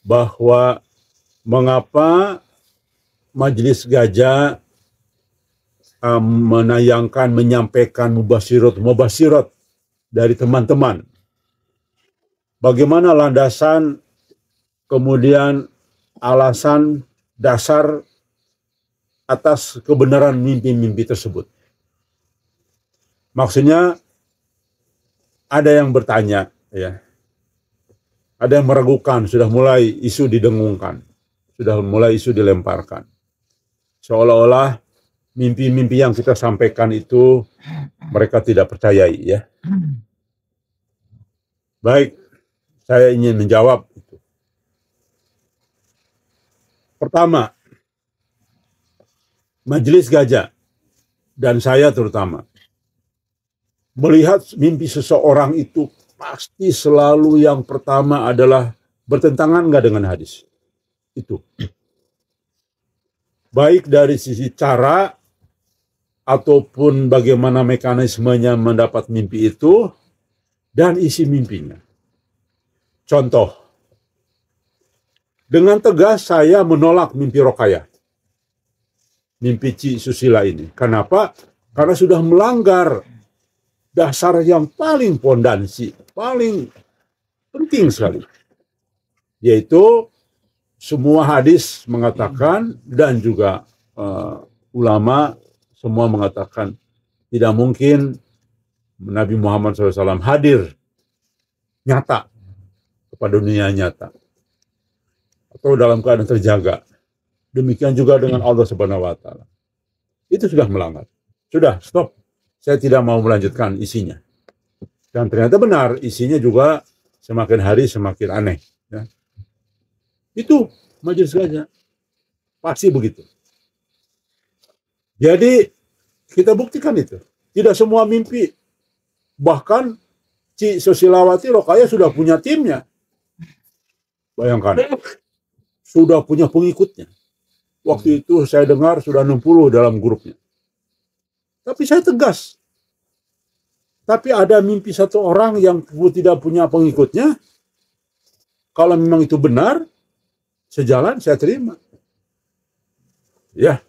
bahwa mengapa Majelis Gajah menyampaikan mubasyirat dari teman-teman. Bagaimana landasan, kemudian alasan dasar atas kebenaran mimpi-mimpi tersebut. Maksudnya ada yang bertanya, ya, ada yang meragukan, sudah mulai isu didengungkan, sudah mulai isu dilemparkan, seolah-olah mimpi-mimpi yang kita sampaikan itu mereka tidak percayai, ya. Baik, saya ingin menjawab itu. Pertama, Majelis Gajah dan saya terutama melihat mimpi seseorang itu pasti selalu yang pertama adalah bertentangan nggak dengan hadis. Itu. Baik dari sisi cara ataupun bagaimana mekanismenya mendapat mimpi itu dan isi mimpinya. Contoh, dengan tegas saya menolak mimpi Rokayah. Mimpi Ci Susila ini. Kenapa? Karena sudah melanggar dasar yang paling pondasi, paling penting sekali. Yaitu semua hadis mengatakan dan juga ulama semua mengatakan tidak mungkin Nabi Muhammad SAW hadir nyata kepada dunia nyata atau dalam keadaan terjaga. Demikian juga dengan Allah Subhanahu wa Ta'ala. Itu sudah melanggar. Sudah, stop. Saya tidak mau melanjutkan isinya. Dan ternyata benar, isinya juga semakin hari semakin aneh. Ya. Itu Majelis Gajah. Pasti begitu. Jadi, kita buktikan itu. Tidak semua mimpi. Bahkan, Ci Susilawati Rokayah sudah punya timnya. Bayangkan. Sudah punya pengikutnya. Waktu itu saya dengar sudah 60 dalam grupnya. Tapi saya tegas. Tapi ada mimpi satu orang yang tidak punya pengikutnya. Kalau memang itu benar, sejalan saya terima. Ya.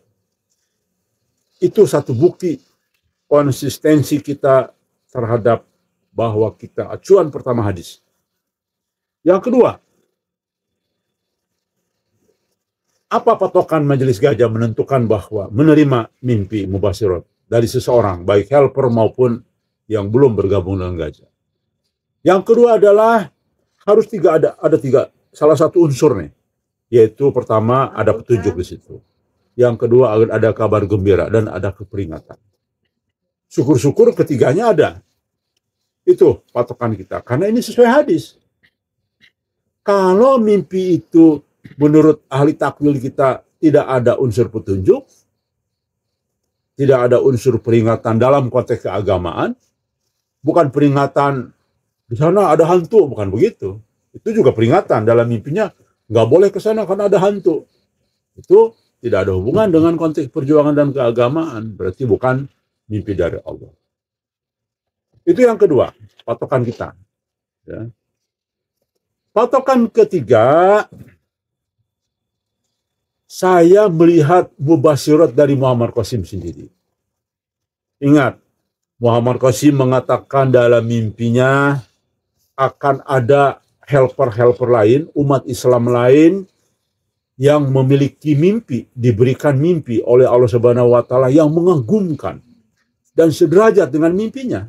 Itu satu bukti konsistensi kita terhadap bahwa kita acuan pertama hadis. Yang kedua, apa patokan Majelis Gajah menentukan bahwa menerima mimpi mubasyirat dari seseorang, baik helper maupun yang belum bergabung dengan Gajah? Yang kedua adalah harus ada tiga, salah satu unsur nih, yaitu pertama ada petunjuk di situ. Yang kedua ada kabar gembira dan ada keperingatan. Syukur-syukur ketiganya ada. Itu patokan kita, karena ini sesuai hadis. Kalau mimpi itu menurut ahli takwil kita tidak ada unsur petunjuk, tidak ada unsur peringatan dalam konteks keagamaan, bukan peringatan di sana ada hantu, bukan begitu. Itu juga peringatan dalam mimpinya, nggak boleh ke sana karena ada hantu. Itu tidak ada hubungan dengan konteks perjuangan dan keagamaan, berarti bukan mimpi dari Allah. Itu yang kedua, patokan kita. Ya. Patokan ketiga, saya melihat mubasyirat dari Muhammad Qasim sendiri. Ingat, Muhammad Qasim mengatakan dalam mimpinya akan ada helper-helper lain, umat Islam lain yang memiliki mimpi, diberikan mimpi oleh Allah Subhanahu wa Ta'ala yang mengagumkan dan sederajat dengan mimpinya.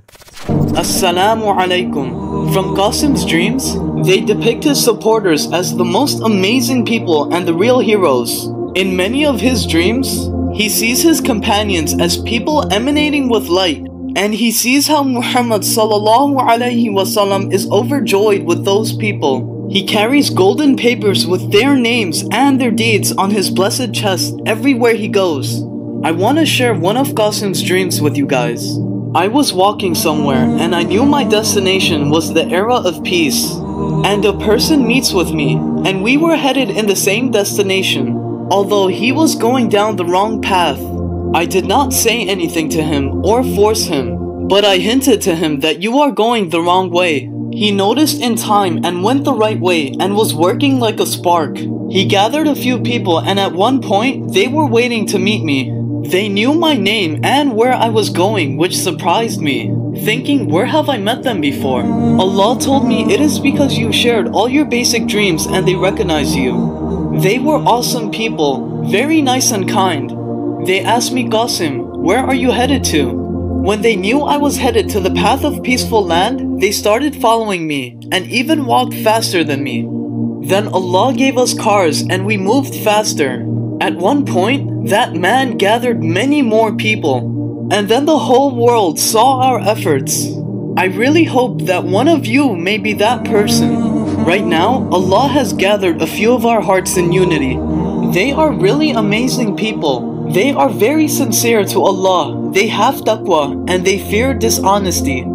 Assalamu alaikum. From Qasim's dreams, they depict his supporters as the most amazing people and the real heroes. In many of his dreams, he sees his companions as people emanating with light, and he sees how Muhammad sallallahu alaihi wasallam is overjoyed with those people. He carries golden papers with their names and their deeds on his blessed chest everywhere he goes. I want to share one of Qasim's dreams with you guys. I was walking somewhere and I knew my destination was the era of peace. And a person meets with me and we were headed in the same destination. Although he was going down the wrong path, I did not say anything to him or force him, but I hinted to him that you are going the wrong way. He noticed in time and went the right way and was working like a spark. He gathered a few people and at one point, they were waiting to meet me. They knew my name and where I was going, which surprised me. Thinking, where have I met them before? Allah told me it is because you shared all your basic dreams and they recognize you. They were awesome people, very nice and kind. They asked me, Qasim, where are you headed to? When they knew I was headed to the path of peaceful land, they started following me and even walked faster than me. Then Allah gave us cars and we moved faster. At one point, that man gathered many more people, and then the whole world saw our efforts. I really hope that one of you may be that person. Right now, Allah has gathered a few of our hearts in unity. They are really amazing people. They are very sincere to Allah. They have taqwa and they fear dishonesty.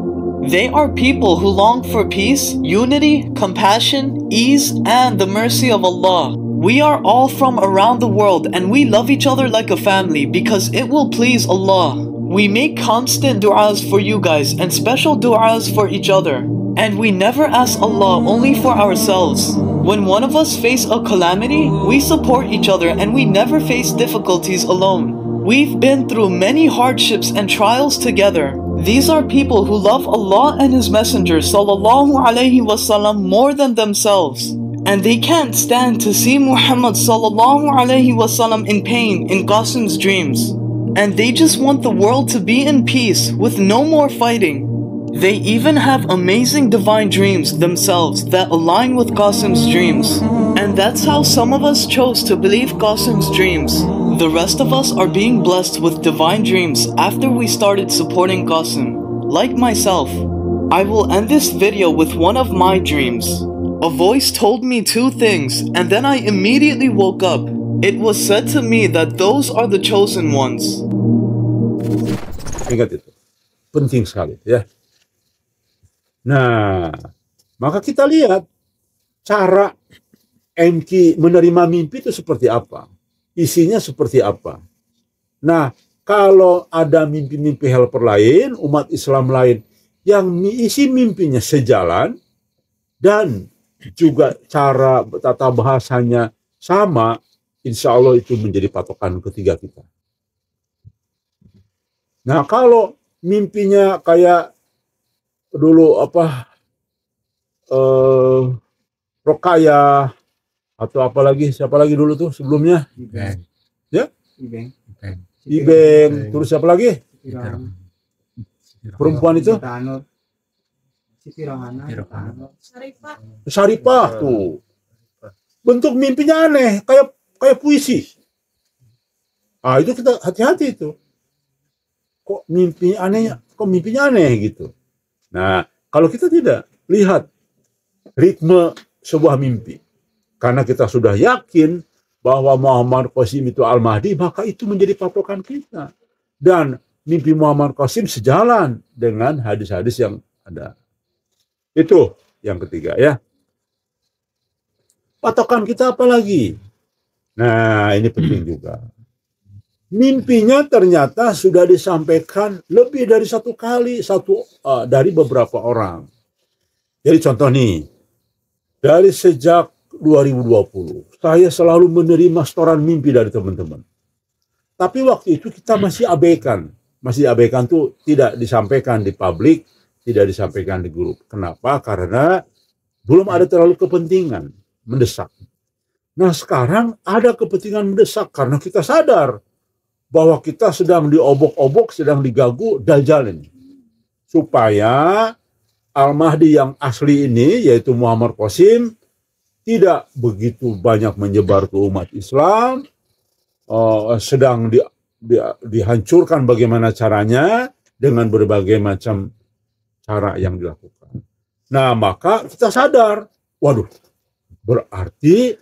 They are people who long for peace, unity, compassion, ease, and the mercy of Allah. We are all from around the world and we love each other like a family because it will please Allah. We make constant du'as for you guys and special du'as for each other. And we never ask Allah only for ourselves. When one of us face a calamity, we support each other and we never face difficulties alone. We've been through many hardships and trials together. These are people who love Allah and His Messenger sallallahu alaihi wasallam more than themselves. And they can't stand to see Muhammad sallallahu alaihi wasallam in pain in Qasim's dreams. And they just want the world to be in peace with no more fighting. They even have amazing divine dreams themselves that align with Qasim's dreams. And that's how some of us chose to believe Qasim's dreams. The rest of us are being blessed with divine dreams after we started supporting Qasim. Like myself, I will end this video with one of my dreams. A voice told me two things, and then I immediately woke up. It was said to me that those are the chosen ones. Ingat itu, penting sekali ya. Nah, maka kita lihat cara MK menerima mimpi itu seperti apa, isinya seperti apa. Nah, kalau ada mimpi-mimpi helper lain, umat Islam lain yang isi mimpinya sejalan dan juga cara tata bahasanya sama, insya Allah itu menjadi patokan ketiga kita. Nah, kalau mimpinya kayak dulu Rokaya atau siapa lagi dulu tuh sebelumnya? Ibeng. Ya? Ibeng. Terus siapa lagi? Perempuan itu? Syarifah tuh. Bentuk mimpinya aneh, kayak puisi. Ah, itu kita hati-hati itu. Kok mimpinya aneh gitu. Nah, kalau kita tidak lihat ritme sebuah mimpi, karena kita sudah yakin bahwa Muhammad Qasim itu Al-Mahdi, maka itu menjadi patokan kita. Dan mimpi Muhammad Qasim sejalan dengan hadis-hadis yang ada. Itu yang ketiga ya. Patokan kita apa lagi? Nah, ini penting juga. Mimpinya ternyata sudah disampaikan lebih dari satu kali, dari beberapa orang. Jadi contoh nih, dari sejak 2020, saya selalu menerima setoran mimpi dari teman-teman. Tapi waktu itu kita masih abaikan. Masih abaikan tuh tidak disampaikan di publik, tidak disampaikan di grup. Kenapa? Karena belum ada terlalu kepentingan mendesak. Nah, sekarang ada kepentingan mendesak karena kita sadar bahwa kita sedang diobok-obok, sedang digagu Dajjal ini. Supaya Al-Mahdi yang asli ini, yaitu Muhammad Qasim, tidak begitu banyak menyebar ke umat Islam, sedang dihancurkan bagaimana caranya, dengan berbagai macam cara yang dilakukan. Nah, maka kita sadar, waduh, berarti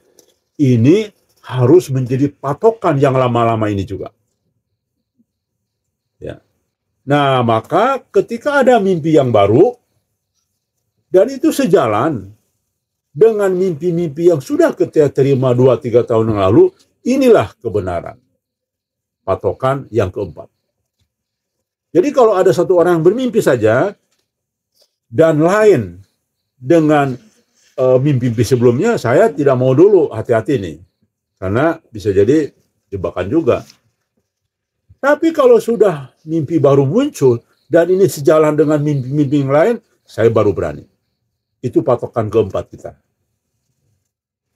ini harus menjadi patokan yang lama-lama ini juga. Ya. Nah, maka ketika ada mimpi yang baru, dan itu sejalan dengan mimpi-mimpi yang sudah kita terima 2-3 tahun yang lalu, inilah kebenaran. Patokan yang keempat. Jadi kalau ada satu orang yang bermimpi saja, dan lain dengan mimpi sebelumnya, saya tidak mau dulu, hati-hati nih. Karena bisa jadi jebakan juga. Tapi kalau sudah mimpi baru muncul, dan ini sejalan dengan mimpi-mimpi yang lain, saya baru berani. Itu patokan keempat kita.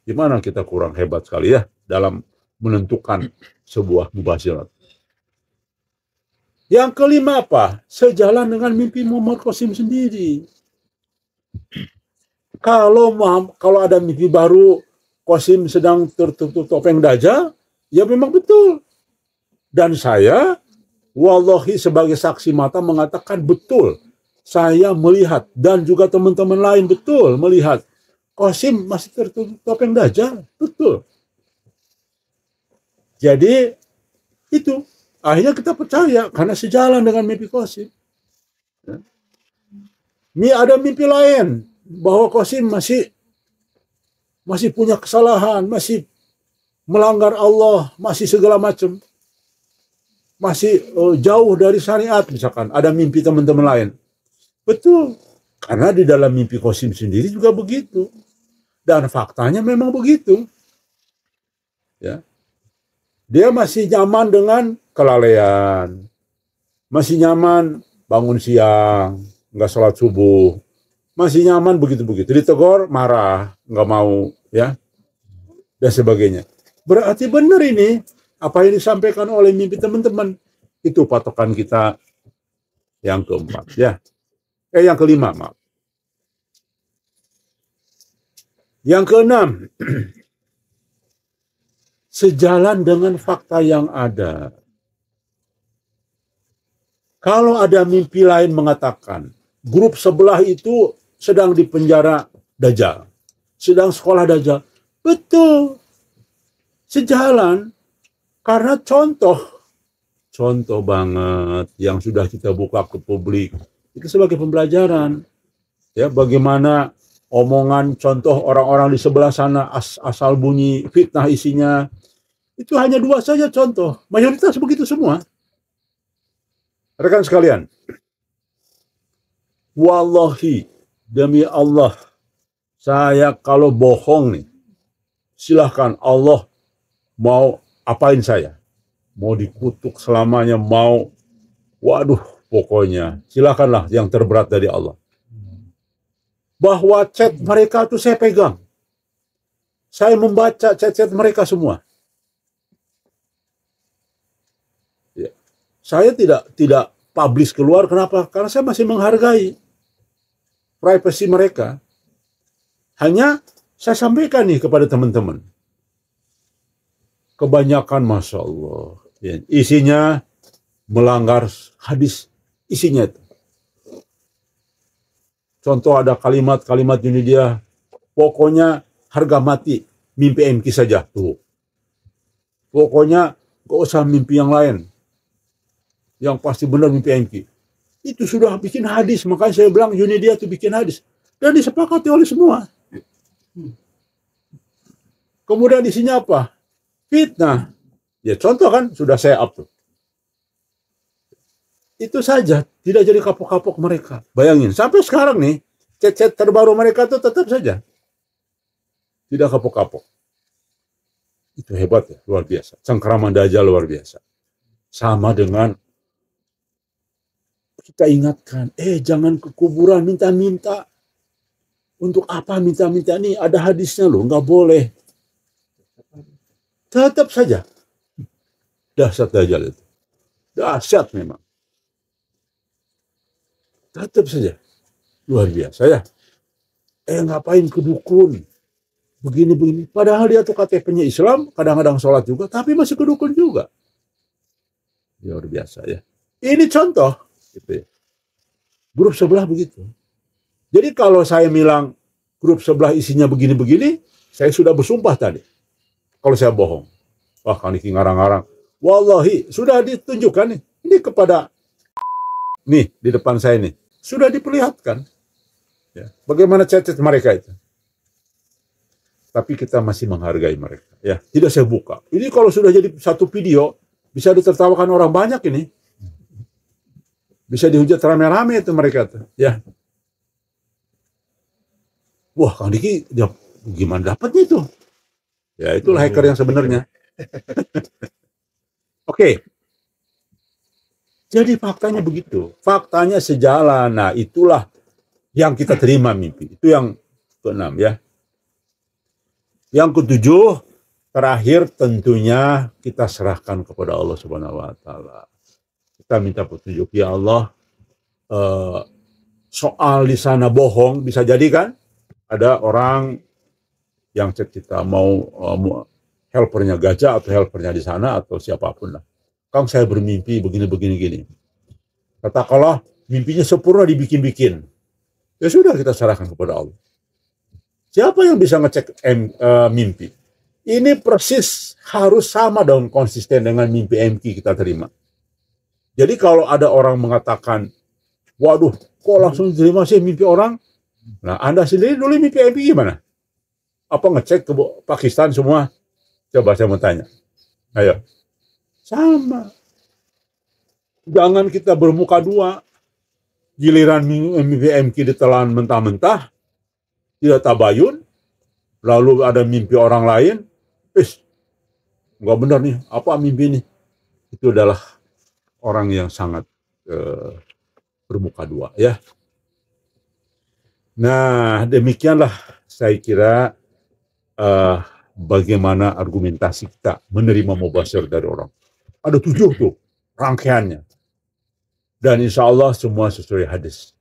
Gimana kita kurang hebat sekali ya dalam menentukan sebuah mubasyirat. Yang kelima apa? Sejalan dengan mimpi Muhammad Qasim sendiri. Kalau ada mimpi baru, Qasim sedang tertutup topeng Dajjal, ya memang betul. Dan saya, wallahi sebagai saksi mata mengatakan betul. Saya melihat, dan juga teman-teman lain betul melihat. Qasim masih tertutup topeng Dajjal, betul. Jadi, itu. Akhirnya kita percaya, karena sejalan dengan mimpi Qasim. Ini ada mimpi lain, bahwa Qasim masih punya kesalahan, masih melanggar Allah, masih segala macam. Masih jauh dari syariat, misalkan. Ada mimpi teman-teman lain. Betul. Karena di dalam mimpi Qasim sendiri juga begitu. Dan faktanya memang begitu. Ya. Dia masih nyaman dengan kelalaian. Masih nyaman bangun siang, nggak sholat subuh. Masih nyaman begitu-begitu. Ditegur, marah, nggak mau, ya. Dan sebagainya. Berarti benar ini, apa yang disampaikan oleh mimpi teman-teman. Itu patokan kita yang keempat, ya. Yang kelima, maaf. Yang keenam, sejalan dengan fakta yang ada. Kalau ada mimpi lain mengatakan, grup sebelah itu sedang dipenjara Dajjal, sedang sekolah Dajjal. Betul. Sejalan. Karena contoh banget yang sudah kita buka ke publik. Itu sebagai pembelajaran. Ya, bagaimana omongan contoh orang-orang di sebelah sana asal bunyi fitnah isinya. Itu hanya 2 saja contoh. Mayoritas begitu semua. Rekan sekalian. Wallahi, demi Allah, saya kalau bohong nih, silahkan Allah mau apain saya. Mau dikutuk selamanya, mau, waduh, pokoknya silakanlah yang terberat dari Allah. Bahwa chat mereka itu saya pegang. Saya membaca chat-chat mereka semua. Ya. Saya tidak publish keluar, kenapa? Karena saya masih menghargai privasi mereka. Hanya saya sampaikan nih kepada teman-teman. Kebanyakan, Masya Allah, ya, isinya melanggar hadis, isinya itu. Contoh ada kalimat-kalimat ini dia, pokoknya harga mati, mimpi MQ saja. Tuh. Pokoknya gak usah mimpi yang lain. Yang pasti benar mimpi MQ. Itu sudah bikin hadis, makanya saya bilang Unidia itu bikin hadis. Dan disepakati oleh semua. Kemudian isinya apa? Fitnah. Ya contoh kan, sudah saya up tuh. Itu saja, tidak jadi kapok-kapok mereka. Bayangin, sampai sekarang nih, chat-chat terbaru mereka itu tetap saja. Tidak kapok-kapok. Itu hebat ya, luar biasa. Cengkeraman Dajjal luar biasa. Sama dengan kita ingatkan, jangan ke kuburan minta-minta. Untuk apa minta-minta nih? Ada hadisnya loh, nggak boleh. Tetap saja. Dahsyat Dajjal itu. Dahsyat memang. Tetap saja. Luar biasa ya. Ngapain ke dukun? Begini-begini. Padahal dia tuh KTP-nya Islam, kadang-kadang sholat juga, tapi masih ke dukun juga. Luar biasa ya. Ini contoh. Gitu ya. Grup sebelah begitu. Jadi kalau saya bilang grup sebelah isinya begini-begini, saya sudah bersumpah tadi. Kalau saya bohong. Wah, kan ini ngarang-ngarang. Wallahi, sudah ditunjukkan nih. Ini kepada, nih, di depan saya nih. Sudah diperlihatkan. Ya, bagaimana chat-chat mereka itu. Tapi kita masih menghargai mereka. Ya, tidak saya buka. Ini kalau sudah jadi satu video, bisa ditertawakan orang banyak ini. Bisa dihujat rame-rame itu mereka tuh. Ya. Wah, Kang Diki gimana dapatnya itu? Ya, itulah hacker yang sebenarnya. Oke. Jadi faktanya begitu. Faktanya sejalan. Nah, itulah yang kita terima mimpi. Itu yang keenam ya. Yang ketujuh, terakhir tentunya kita serahkan kepada Allah Subhanahu wa taala. Kita minta petunjuk, ya Allah, soal di sana bohong, bisa jadi kan ada orang yang cek kita mau helpernya gajah atau helpernya di sana atau siapapun lah. Kang, saya bermimpi begini. Katakanlah mimpinya sempurna dibikin-bikin. Ya sudah, kita serahkan kepada Allah. Siapa yang bisa ngecek mimpi? Ini persis harus sama dong, konsisten dengan mimpi MQ kita terima. Jadi kalau ada orang mengatakan, waduh, kok langsung terima sih mimpi orang? Nah, Anda sendiri dulu mimpi MQ gimana? Apa ngecek ke Pakistan semua? Coba saya mau tanya. Ayo. Sama. Jangan kita bermuka dua. Giliran mimpi MQ ditelan mentah-mentah, tidak tabayun, lalu ada mimpi orang lain, nggak benar nih, apa mimpi ini? Itu adalah orang yang sangat bermuka dua ya. Nah, demikianlah saya kira bagaimana argumentasi kita menerima mubasyir dari orang. Ada 7 tuh rangkaiannya. Dan insya Allah semua sesuai hadis.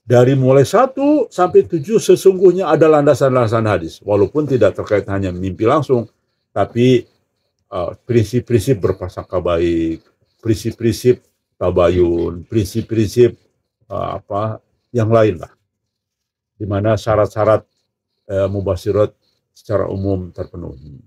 Dari mulai 1 sampai 7 sesungguhnya ada landasan-landasan hadis. Walaupun tidak terkait hanya mimpi langsung, tapi prinsip-prinsip berprasangka baik, prinsip-prinsip tabayun, prinsip-prinsip yang lain lah. Di mana syarat-syarat mubasyirat secara umum terpenuhi.